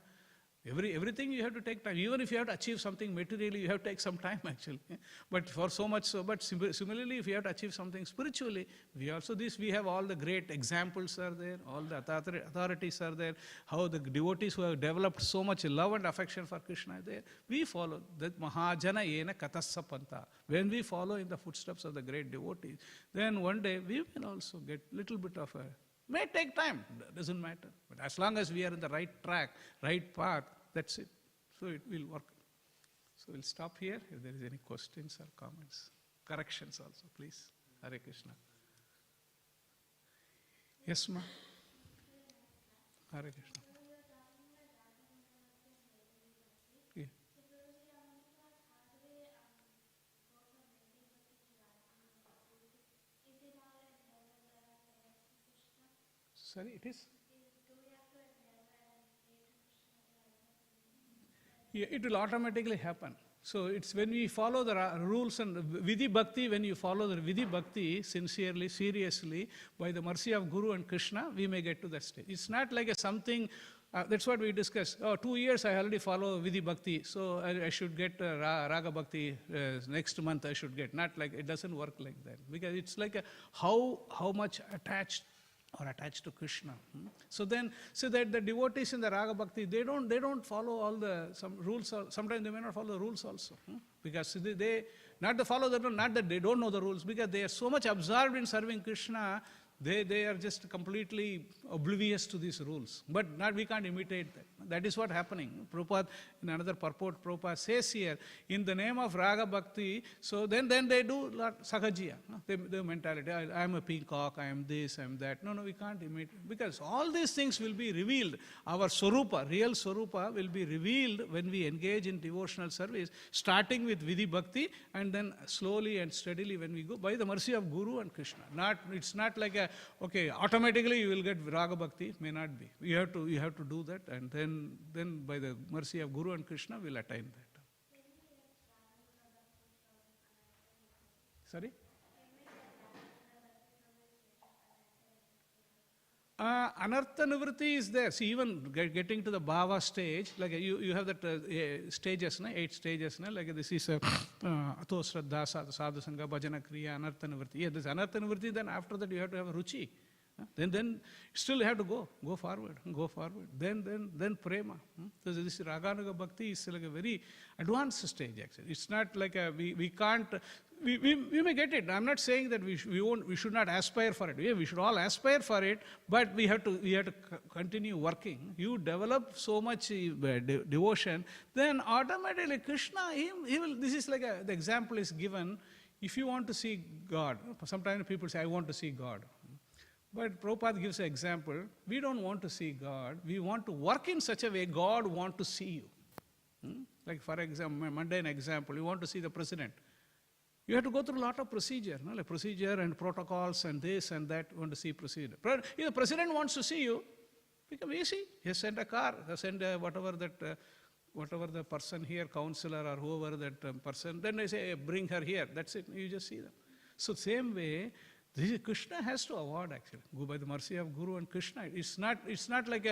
Everything you have to take time. Even if you have to achieve something materially, you have to take some time actually. But for so much so, but similarly, if you have to achieve something spiritually, we have all the great examples are there, all the authorities are there, how the devotees who have developed so much love and affection for Krishna are there. We follow that Mahajana Yena Katassa Panta. When we follow in the footsteps of the great devotees, then one day we will also get little bit of a. May take time, doesn't matter. But as long as we are in the right track, right path, that's it. So it will work. So we'll stop here. If there is any questions or comments, corrections also, please. Hare Krishna. Yes, ma. Hare Krishna. Yeah. Sorry, it is? Yeah, it will automatically happen. So it's when we follow the rules and Vidhi Bhakti, when you follow the Vidhi Bhakti sincerely, seriously, by the mercy of Guru and Krishna, we may get to that stage. It's not like a something, that's what we discussed. 2 years I already follow Vidhi Bhakti, so I should get Raga Bhakti next month I should get. Not like, it doesn't work like that. Because it's like how much attached to Krishna. So that the devotees in the Raga Bhakti, they don't follow all the some rules. Sometimes they may not follow the rules also, because they not to follow the rule, not that they don't know the rules, because they are so much absorbed in serving Krishna, they are just completely oblivious to these rules. But we can't imitate that. That is what happening. Prabhupada, in another purport, Prabhupada says here, in the name of Raga Bhakti, so then they do Sakajiya. The mentality, I am a peacock, I am this, I am that. No, we can't imitate. Because all these things will be revealed. Our Swarupa, real Swarupa, will be revealed when we engage in devotional service, starting with Vidhi Bhakti, and then slowly and steadily when we go, by the mercy of Guru and Krishna. It's not like okay, automatically you will get Raga Bhakti, may not be. You have to do that, and then by the mercy of Guru and Krishna, we'll attain that. Sorry? Anartha Nivritti is there. See, even getting to the Bhava stage, like you have that stages, 8 stages, like this is Ato Shraddha, Sadhu Sangha, Bhajana Kriya, Anartha Nivritti. Yeah, this Anartha Nivritti, then after that you have to have a Ruchi. Then still you have to go forward. Then Prema. So this Raganuga Bhakti is like a very advanced stage actually. It's not like we can't, we may get it. I'm not saying that we should not aspire for it. Yeah, we should all aspire for it, but we have to continue working. You develop so much devotion, then automatically Krishna, he will, this is like the example is given. If you want to see God, sometimes people say, I want to see God. But Prabhupada gives an example. We don't want to see God. We want to work in such a way God wants to see you. Like for example, mundane example, you want to see the president. You have to go through a lot of procedure, like procedure and protocols and this and that. You want to see procedure. If the president wants to see you, become easy. He send a car, send whatever the person here, counselor or whoever that person. Then they say, hey, bring her here. That's it. You just see them. So same way, Krishna has to award actually. Go by the mercy of Guru and Krishna. It's not like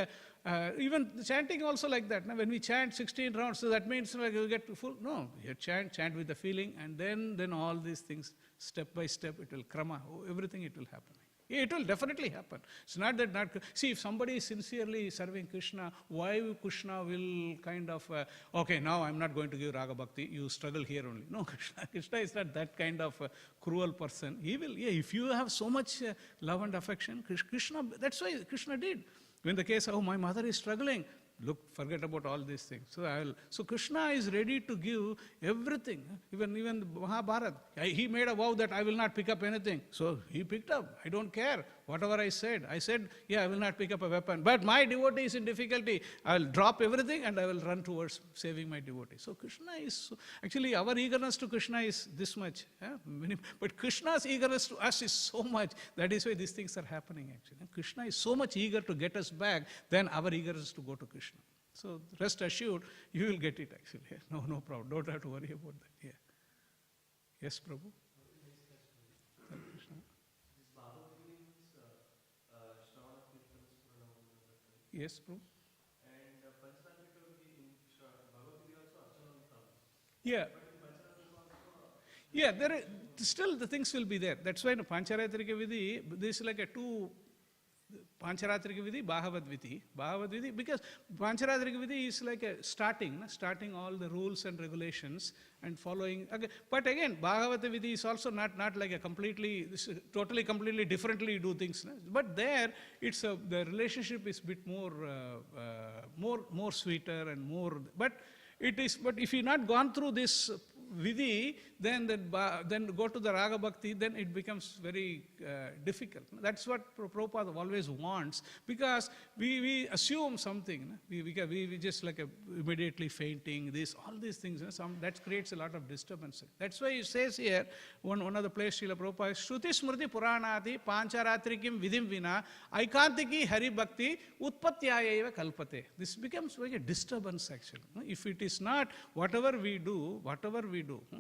even chanting also like that. Now, when we chant 16 rounds, so that means like you get full. No, you chant with the feeling, and then all these things, step by step, it will krama. Everything it will happen. It will definitely happen. It's not that see, if somebody is sincerely serving Krishna, why Krishna will kind of, okay, now I'm not going to give Raga Bhakti, you struggle here only. No, Krishna is not that kind of cruel person. He will, if you have so much love and affection, Krishna, that's why Krishna did. In the case of, my mother is struggling, look, forget about all these things. So Krishna is ready to give everything. Even Mahabharata, he made a vow that I will not pick up anything. So he picked up. I don't care. Whatever I said, yeah, I will not pick up a weapon. But my devotee is in difficulty. I will drop everything and I will run towards saving my devotee. So Krishna is, actually our eagerness to Krishna is this much. But Krishna's eagerness to us is so much. That is why these things are happening actually. Krishna is so much eager to get us back than our eagerness to go to Krishna. So rest assured, you will get it actually. No problem. Don't have to worry about that. Yeah. Yes, Prabhu. Yes, Prabhu. And Pancharatrika in Bhagavad Gita also Archana comes. Yeah. Yeah, there is, still the things will be there. That's why in Pancharatrika Vidhi, this is like a two, Pancharatrika Vidhi, Bhagavad Vidhi, because Pancharatrika Vidhi is like a starting all the rules and regulations and following. Okay. But again, Bhagavata Vidhi is also not like a completely differently do things. But there, it's the relationship is a bit more sweeter and more. But if you not gone through this vidhi, then go to the raga bhakti, then it becomes very difficult. That's what Prabhupada always wants, because we assume something. We just like immediately fainting, all these things, that creates a lot of disturbance. That's why he says here, one of the places Srila Prabhupada, Shruti Smriti Puranati Pancharatrikim Vidim Vina Aikantiki Hari Bhakti Utpatyayeva Kalpate. This becomes like a disturbance actually. If it is not, whatever we do,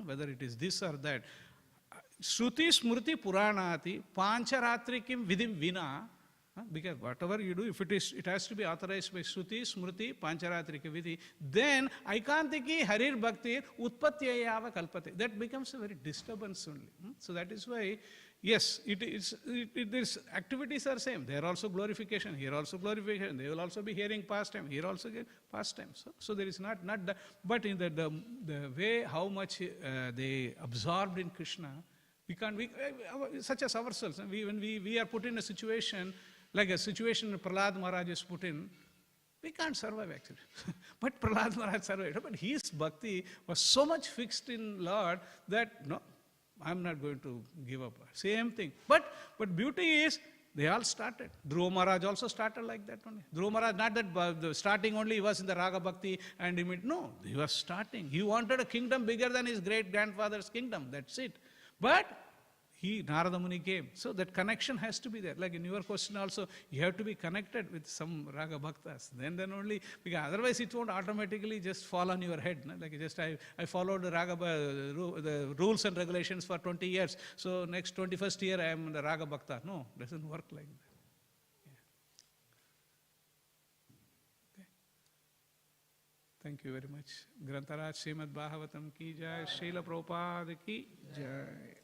whether it is this or that, Shruti Smriti Puranati Pancharatrikim Vidim Vina, because whatever you do, if it has to be authorized by Shruti, Smriti, Pancharatrika Vidhi, then Aikantiki Harir Bhakti Utpatyayava Kalpate. That becomes a very disturbance only. So that is why, yes, these activities are same. There also glorification, here also glorification. They will also be hearing pastime, here also get pastime. So there is not that, but in the way how much they absorbed in Krishna, such as ourselves, when we are put in a situation, like a situation Prahlad Maharaj is put in, we can't survive actually. But Prahlad Maharaj survived. But his bhakti was so much fixed in Lord that, no, I'm not going to give up. Same thing. But beauty is, they all started. Dhruva Maharaj also started like that only. Dhruva Maharaj, not that the starting only, he was in the Raga Bhakti and no, he was starting. He wanted a kingdom bigger than his great-grandfather's kingdom. That's it. But Narada Muni came. So that connection has to be there. Like in your question also, you have to be connected with some Raga Bhaktas. Then only, because otherwise it won't automatically just fall on your head. No? Like just I followed the rules and regulations for 20 years. So next 21st year I am the Raga Bhakta. No, it doesn't work like that. Yeah. Okay. Thank you very much. Grantaraj Śrīmad Bhāgavatam ki jai, Srila Prabhupada ki jai.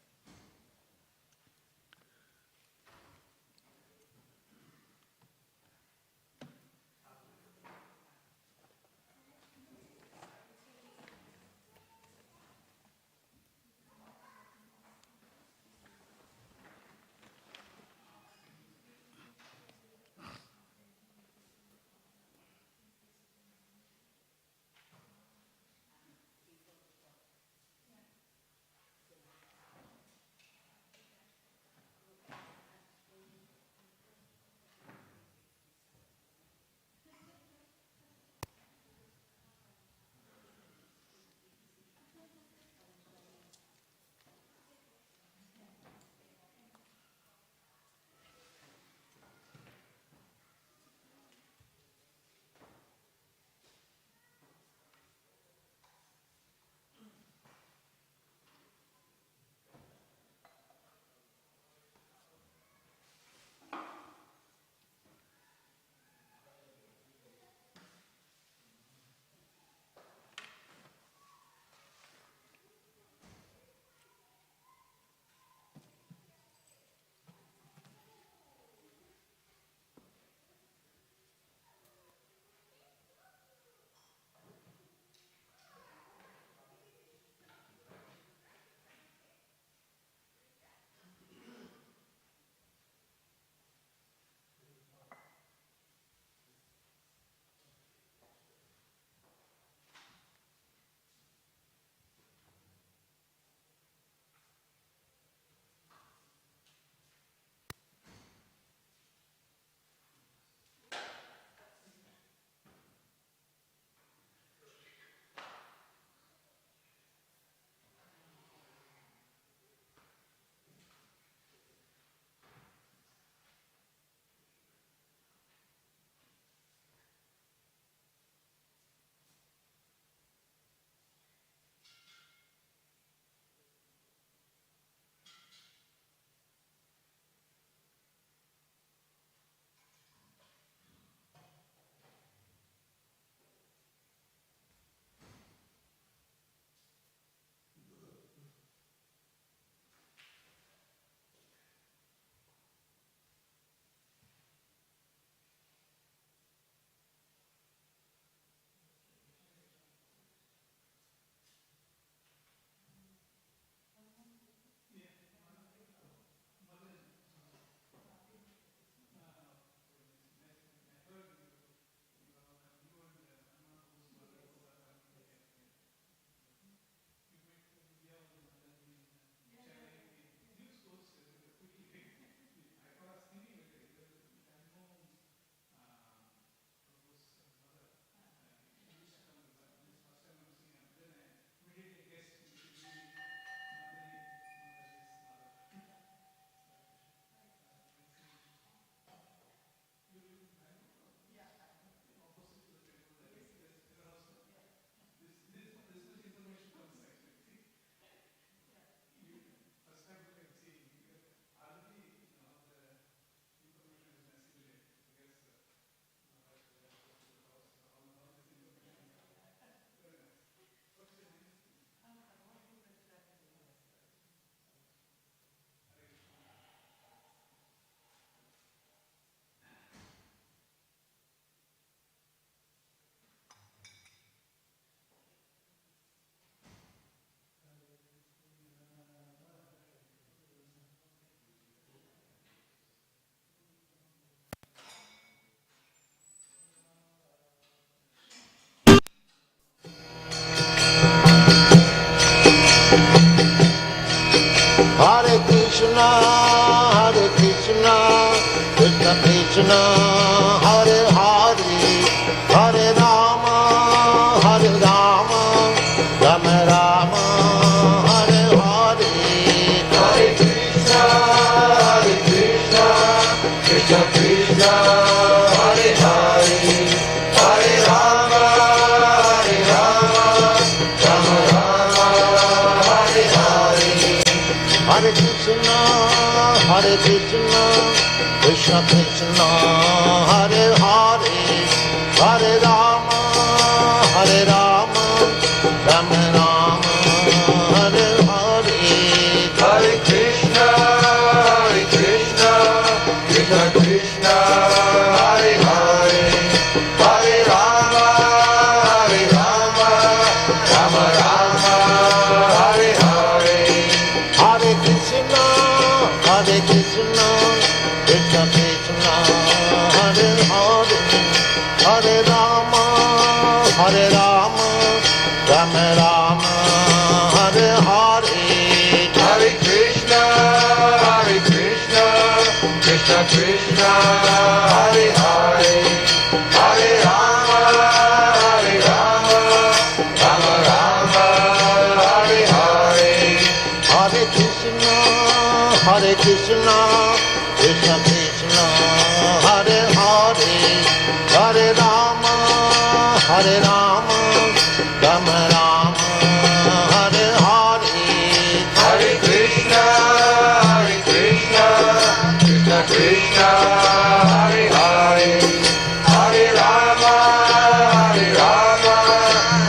Krishna, Hare Hare, Hare Rama, Hare Rama, Rama Rama, Hare Hare. Hare Krishna, Krishna Krishna, Hare Hare, Hare Rama, Rama Rama, Hare Hare. Hare Krishna, Krishna Krishna, Hare Hare, Hare Rama, Rama Rama, Hare Hare. Hare Krishna, Krishna Krishna, Hare Hare, Hare Rama, Rama Rama, Hare Hare. Hare Krishna, Krishna Krishna, Hare Hare, Hare Rama, Rama Rama, Hare Hare. Hare Krishna, Krishna Krishna, Hare Hare, Hare Rama,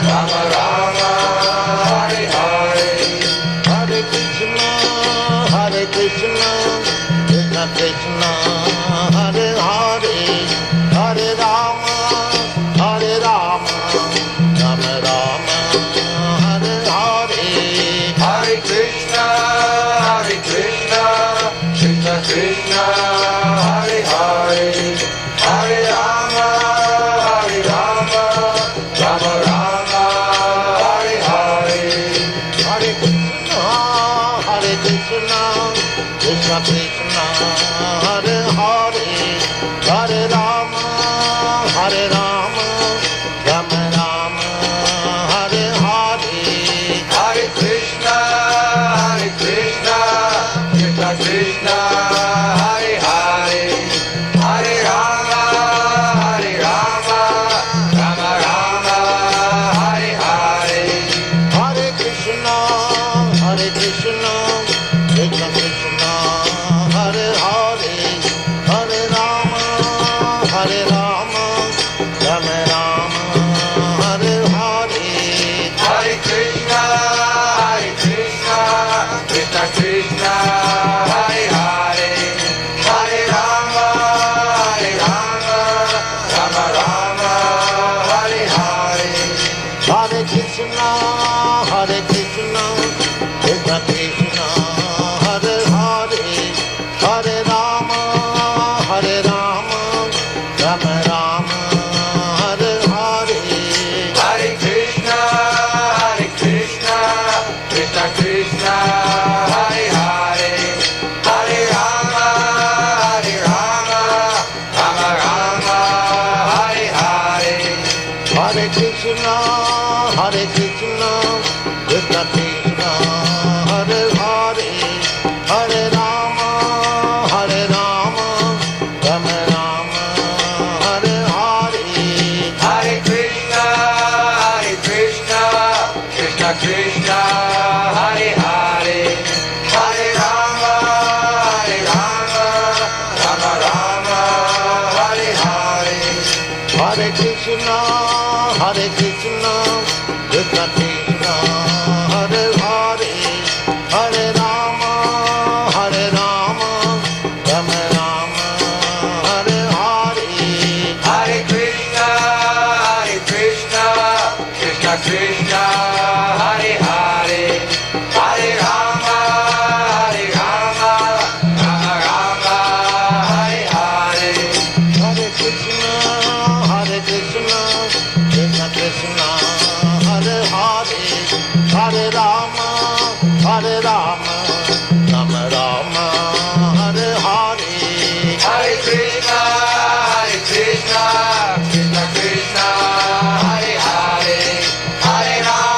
Rama Rama, Hare Hare. Hare Krishna, Krishna Krishna, Hare Hare, Hare Rama, Rama Rama, Hare Hare. Hare Krishna, Krishna Krishna, Hare Hare, Hare Rama, Rama Rama, Hare Hare. Hare Krishna, Krishna Krishna, Hare Hare, Hare Rama, Rama Rama, Hare Hare. Hare Krishna, Krishna Krishna, Hare Hare, Hare Rama, Rama Rama, Hare Hare. Hare Krishna, Krishna Krishna, Hare Hare, Hare Rama, Rama Rama, Hare Hare. Hare Krishna, Krishna Krishna, Hare Hare, Hare Rama, Rama Rama, Hare Hare. Hare Krishna, Krishna Krishna, Hare Hare, Hare Rama, Rama Rama, Hare Hare. Hare Krishna, Krishna Krishna, Hare Hare, Hare Rama, Rama Rama, Hare Hare. Hare Krishna, Krishna Krishna, Hare Hare, Hare Rama, Rama Rama, Hare Hare. Hare Krishna, Krishna Krishna, Hare Hare, Hare Rama, Rama Rama, Hare Hare. Hare Krishna, Krishna Krishna, Hare Hare, Hare Rama, Rama Rama, Hare Hare. Hare Krishna, Krishna Krishna, Hare Hare, Hare Rama, Rama Rama, Hare Hare. Hare Krishna, Krishna Krishna, Hare Hare, Hare Rama, Rama Rama, Hare Hare. Hare Krishna, Krishna Krishna, Hare Hare, Hare Rama,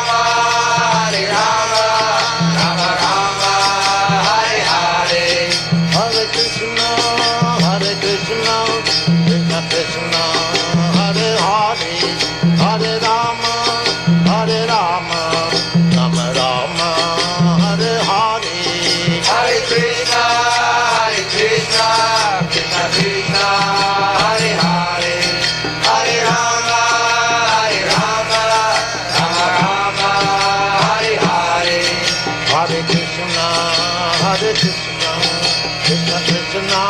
Krishna,